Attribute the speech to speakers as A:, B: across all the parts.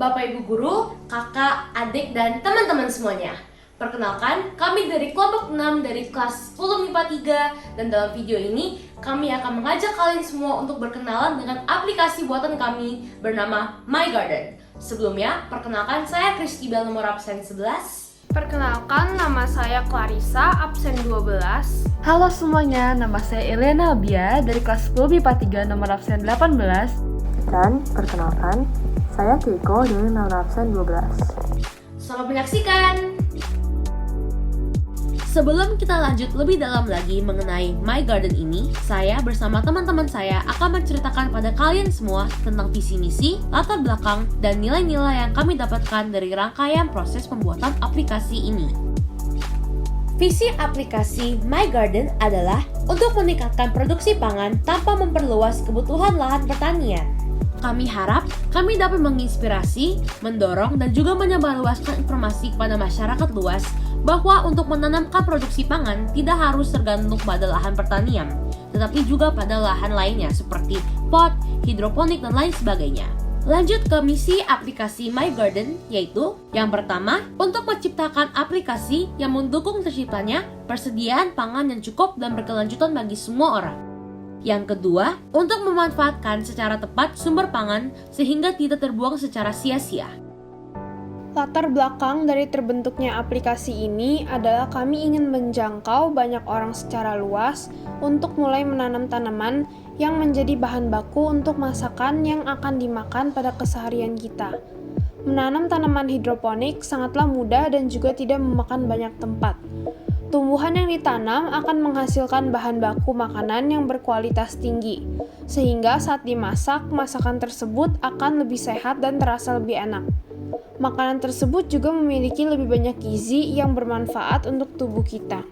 A: Bapak Ibu Guru, kakak, adik, dan teman-teman semuanya. Perkenalkan, kami dari kelompok 6 dari kelas 10 MIPA 3, dan dalam video ini kami akan mengajak kalian semua untuk berkenalan dengan aplikasi buatan kami bernama My Garden. Sebelumnya, perkenalkan saya Christy Bell nomor absen 11.
B: Perkenalkan, nama saya Clarissa, absen 12.
C: Halo semuanya, nama saya Elena Abia dari kelas 10 MIPA 3 nomor absen 18.
D: Dan perkenalkan, saya Keiko dari nomor absen 12.
A: Selamat menyaksikan! Sebelum kita lanjut lebih dalam lagi mengenai My Garden ini, saya bersama teman-teman saya akan menceritakan pada kalian semua tentang visi misi, latar belakang, dan nilai-nilai yang kami dapatkan dari rangkaian proses pembuatan aplikasi ini. Visi aplikasi My Garden adalah untuk meningkatkan produksi pangan tanpa memperluas kebutuhan lahan pertanian. Kami harap kami dapat menginspirasi, mendorong, dan juga menyebarluaskan informasi kepada masyarakat luas bahwa untuk menanamkan produksi pangan tidak harus tergantung pada lahan pertanian, tetapi juga pada lahan lainnya seperti pot, hidroponik, dan lain sebagainya. Lanjut ke misi aplikasi My Garden, yaitu yang pertama, untuk menciptakan aplikasi yang mendukung terciptanya persediaan pangan yang cukup dan berkelanjutan bagi semua orang. Yang kedua, untuk memanfaatkan secara tepat sumber pangan sehingga tidak terbuang secara sia-sia.
B: Latar belakang dari terbentuknya aplikasi ini adalah kami ingin menjangkau banyak orang secara luas untuk mulai menanam tanaman yang menjadi bahan baku untuk masakan yang akan dimakan pada keseharian kita. Menanam tanaman hidroponik sangatlah mudah dan juga tidak memakan banyak tempat. Tumbuhan yang ditanam akan menghasilkan bahan baku makanan yang berkualitas tinggi, sehingga saat dimasak, masakan tersebut akan lebih sehat dan terasa lebih enak. Makanan tersebut juga memiliki lebih banyak gizi yang bermanfaat untuk tubuh kita.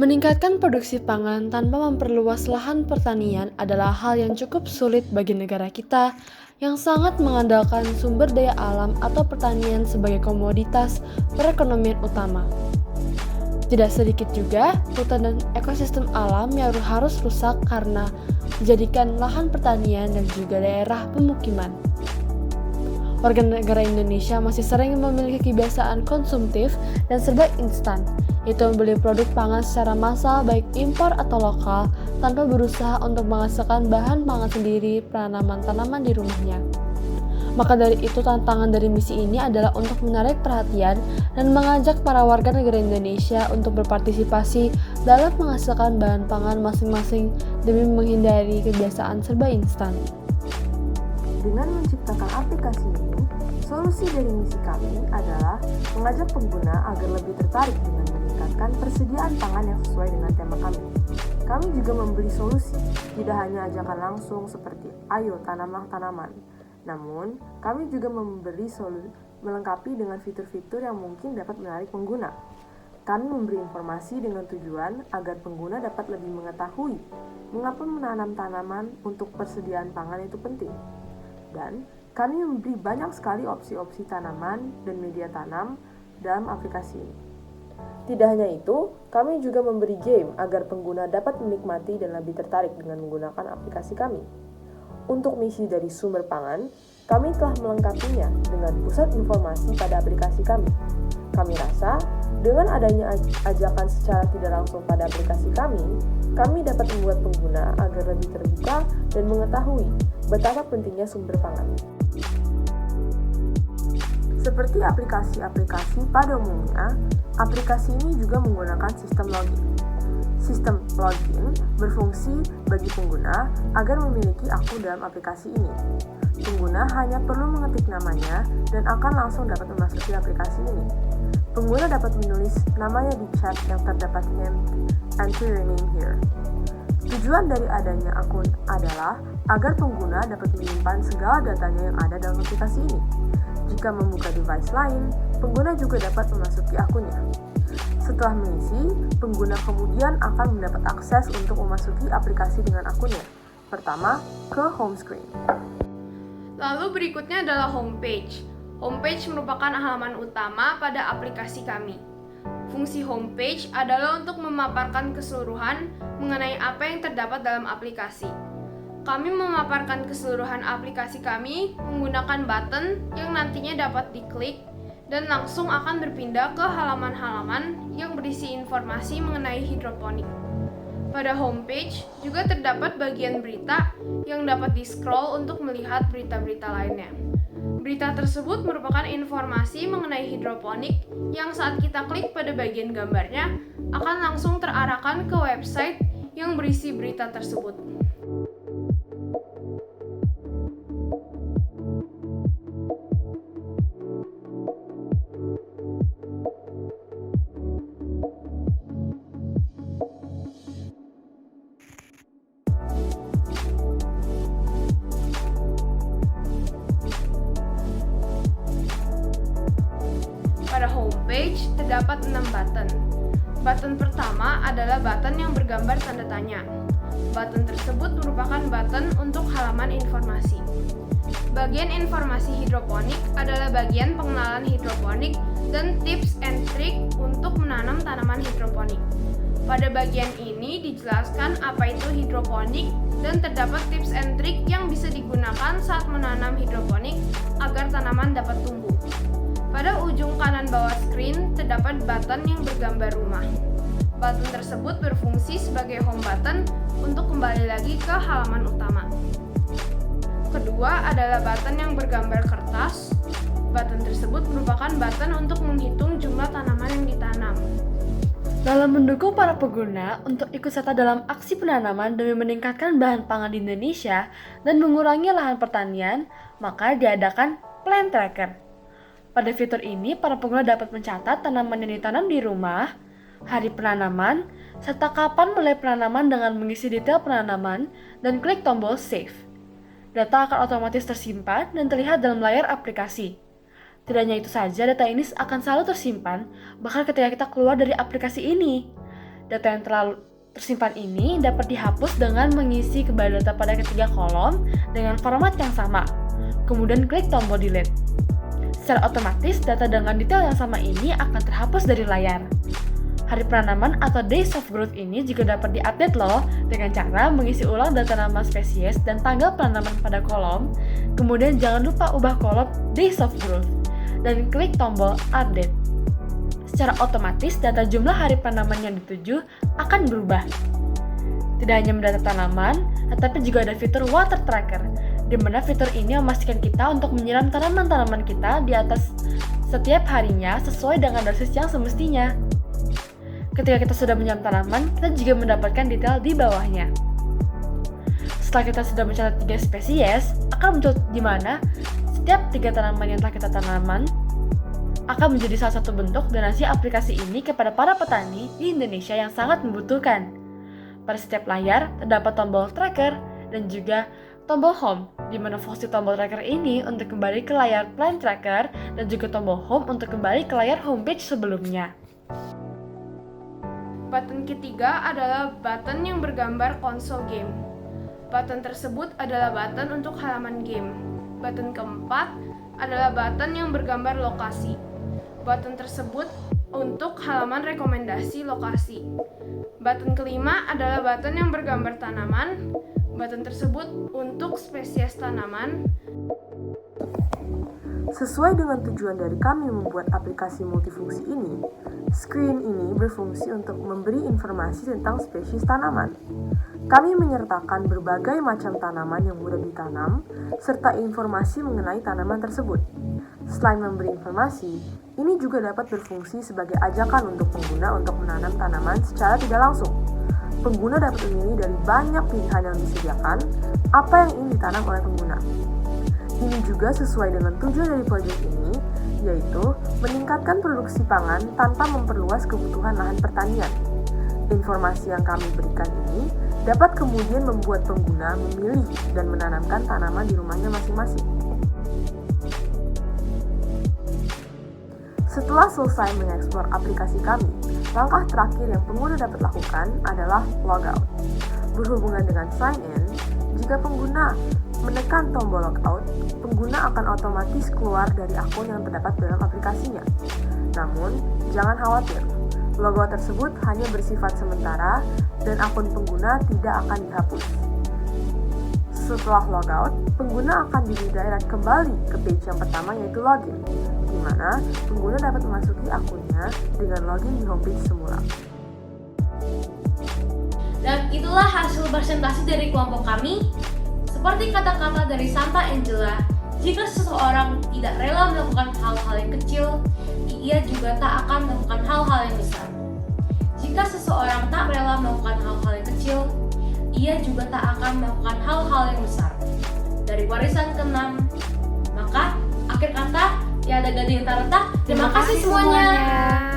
C: Meningkatkan produksi pangan tanpa memperluas lahan pertanian adalah hal yang cukup sulit bagi negara kita yang sangat mengandalkan sumber daya alam atau pertanian sebagai komoditas perekonomian utama. Tidak sedikit juga hutan dan ekosistem alam yang harus rusak karena dijadikan lahan pertanian dan juga daerah pemukiman. Warga negara Indonesia masih sering memiliki kebiasaan konsumtif dan serba instan, yaitu membeli produk pangan secara massal baik impor atau lokal tanpa berusaha untuk menghasilkan bahan pangan sendiri penanaman tanaman di rumahnya. Maka dari itu tantangan dari misi ini adalah untuk menarik perhatian dan mengajak para warga negara Indonesia untuk berpartisipasi dalam menghasilkan bahan pangan masing-masing demi menghindari kebiasaan serba instan.
D: Dengan menciptakan aplikasi ini, solusi dari misi kami adalah mengajak pengguna agar lebih tertarik dengan meningkatkan persediaan pangan yang sesuai dengan tema kami. Kami juga memberi solusi, tidak hanya ajakan langsung seperti ayo tanamlah tanaman. Namun, kami juga memberi solusi melengkapi dengan fitur-fitur yang mungkin dapat menarik pengguna. Kami memberi informasi dengan tujuan agar pengguna dapat lebih mengetahui mengapa menanam tanaman untuk persediaan pangan itu penting. Dan kami memberi banyak sekali opsi-opsi tanaman dan media tanam dalam aplikasi ini. Tidak hanya itu, kami juga memberi game agar pengguna dapat menikmati dan lebih tertarik dengan menggunakan aplikasi kami. Untuk misi dari sumber pangan, kami telah melengkapinya dengan pusat informasi pada aplikasi kami. Kami rasa, dengan adanya ajakan secara tidak langsung pada aplikasi kami dapat membuat pengguna agar lebih terbuka dan mengetahui betapa pentingnya sumber pangan. Seperti aplikasi-aplikasi pada umumnya, aplikasi ini juga menggunakan sistem login. Sistem login berfungsi bagi pengguna agar memiliki akun dalam aplikasi ini. Pengguna hanya perlu mengetik namanya dan akan langsung dapat memasuki aplikasi ini. Pengguna dapat menulis namanya di chat yang terdapat named "Enter your name here". Tujuan dari adanya akun adalah agar pengguna dapat menyimpan segala datanya yang ada dalam aplikasi ini. Jika membuka device lain, pengguna juga dapat memasuki akunnya. Setelah mengisi, pengguna kemudian akan mendapat akses untuk memasuki aplikasi dengan akunnya. Pertama, ke home screen.
B: Lalu berikutnya adalah homepage. Homepage merupakan halaman utama pada aplikasi kami. Fungsi homepage adalah untuk memaparkan keseluruhan mengenai apa yang terdapat dalam aplikasi. Kami memaparkan keseluruhan aplikasi kami menggunakan button yang nantinya dapat diklik dan langsung akan berpindah ke halaman-halaman yang berisi informasi mengenai hidroponik. Pada homepage juga terdapat bagian berita yang dapat di-scroll untuk melihat berita-berita lainnya. Berita tersebut merupakan informasi mengenai hidroponik yang saat kita klik pada bagian gambarnya akan langsung terarahkan ke website yang berisi berita tersebut. Pada homepage terdapat 6 button. Button pertama adalah button yang bergambar tanda tanya. Button tersebut merupakan button untuk halaman informasi. Bagian informasi hidroponik adalah bagian pengenalan hidroponik dan tips and trick untuk menanam tanaman hidroponik. Pada bagian ini dijelaskan apa itu hidroponik dan terdapat tips and trick yang bisa digunakan saat menanam hidroponik agar tanaman dapat tumbuh. Pada ujung kanan bawah screen terdapat button yang bergambar rumah. Button tersebut berfungsi sebagai home button untuk kembali lagi ke halaman utama. Kedua adalah button yang bergambar kertas. Button tersebut merupakan button untuk menghitung jumlah tanaman yang ditanam.
C: Dalam mendukung para pengguna untuk ikut serta dalam aksi penanaman demi meningkatkan bahan pangan di Indonesia dan mengurangi lahan pertanian, maka diadakan Plant Tracker. Pada fitur ini, para pengguna dapat mencatat tanaman yang ditanam di rumah, hari penanaman, serta kapan mulai penanaman dengan mengisi detail penanaman dan klik tombol Save. Data akan otomatis tersimpan dan terlihat dalam layar aplikasi. Tidak hanya itu saja, data ini akan selalu tersimpan bahkan ketika kita keluar dari aplikasi ini. Data yang terlalu tersimpan ini dapat dihapus dengan mengisi kembali data pada ketiga kolom dengan format yang sama. Kemudian klik tombol Delete. Secara otomatis, data dengan detail yang sama ini akan terhapus dari layar. Hari penanaman atau Days of Growth ini juga dapat diupdate loh dengan cara mengisi ulang data nama spesies dan tanggal penanaman pada kolom. Kemudian jangan lupa ubah kolom Days of Growth dan klik tombol Update. Secara otomatis, data jumlah hari penanaman yang dituju akan berubah. Tidak hanya mendata tanaman, tetapi juga ada fitur Water Tracker, di mana fitur ini memastikan kita untuk menyiram tanaman-tanaman kita di atas setiap harinya sesuai dengan dosis yang semestinya. Ketika kita sudah menyiram tanaman, kita juga mendapatkan detail di bawahnya. Setelah kita sudah mencatat 3 spesies, akan muncul di mana setiap 3 tanaman yang telah kita tanaman akan menjadi salah satu bentuk donasi aplikasi ini kepada para petani di Indonesia yang sangat membutuhkan. Pada setiap layar terdapat tombol tracker dan juga tombol home, di mana fungsi tombol tracker ini untuk kembali ke layar Plant Tracker dan juga tombol home untuk kembali ke layar homepage sebelumnya.
B: Button ketiga adalah button yang bergambar konsol game. Button tersebut adalah button untuk halaman game. Button keempat adalah button yang bergambar lokasi. Button tersebut untuk halaman rekomendasi lokasi. Button kelima adalah button yang bergambar tanaman. Button tersebut untuk spesies tanaman.
D: Sesuai dengan tujuan dari kami membuat aplikasi multifungsi ini, screen ini berfungsi untuk memberi informasi tentang spesies tanaman. Kami menyertakan berbagai macam tanaman yang mudah ditanam, serta informasi mengenai tanaman tersebut. Selain memberi informasi, ini juga dapat berfungsi sebagai ajakan untuk pengguna untuk menanam tanaman secara tidak langsung. Pengguna dapat memilih dari banyak pilihan yang disediakan, apa yang ingin ditanam oleh pengguna. Ini juga sesuai dengan tujuan dari proyek ini, yaitu meningkatkan produksi pangan tanpa memperluas kebutuhan lahan pertanian. Informasi yang kami berikan ini dapat kemudian membuat pengguna memilih dan menanamkan tanaman di rumahnya masing-masing. Setelah selesai mengeksplor aplikasi kami, langkah terakhir yang pengguna dapat lakukan adalah logout. Berhubungan dengan sign in, jika pengguna menekan tombol logout, pengguna akan otomatis keluar dari akun yang terdapat dalam aplikasinya. Namun, jangan khawatir, logout tersebut hanya bersifat sementara dan akun pengguna tidak akan dihapus. Setelah logout, pengguna akan di-redirect kembali ke page yang pertama yaitu login, di mana pengguna dapat memasuki akunnya dengan login di homepage semula.
A: Dan itulah hasil presentasi dari kelompok kami. Seperti kata-kata dari Santa Angela, jika seseorang tidak rela melakukan hal-hal yang kecil, ia juga tak akan melakukan hal-hal yang besar. Jika seseorang tak rela melakukan hal-hal yang kecil, ia juga tak akan melakukan hal-hal yang besar. Dari warisan ke-6, maka akhir kata tiada gading yang tak retak. Terima kasih semuanya.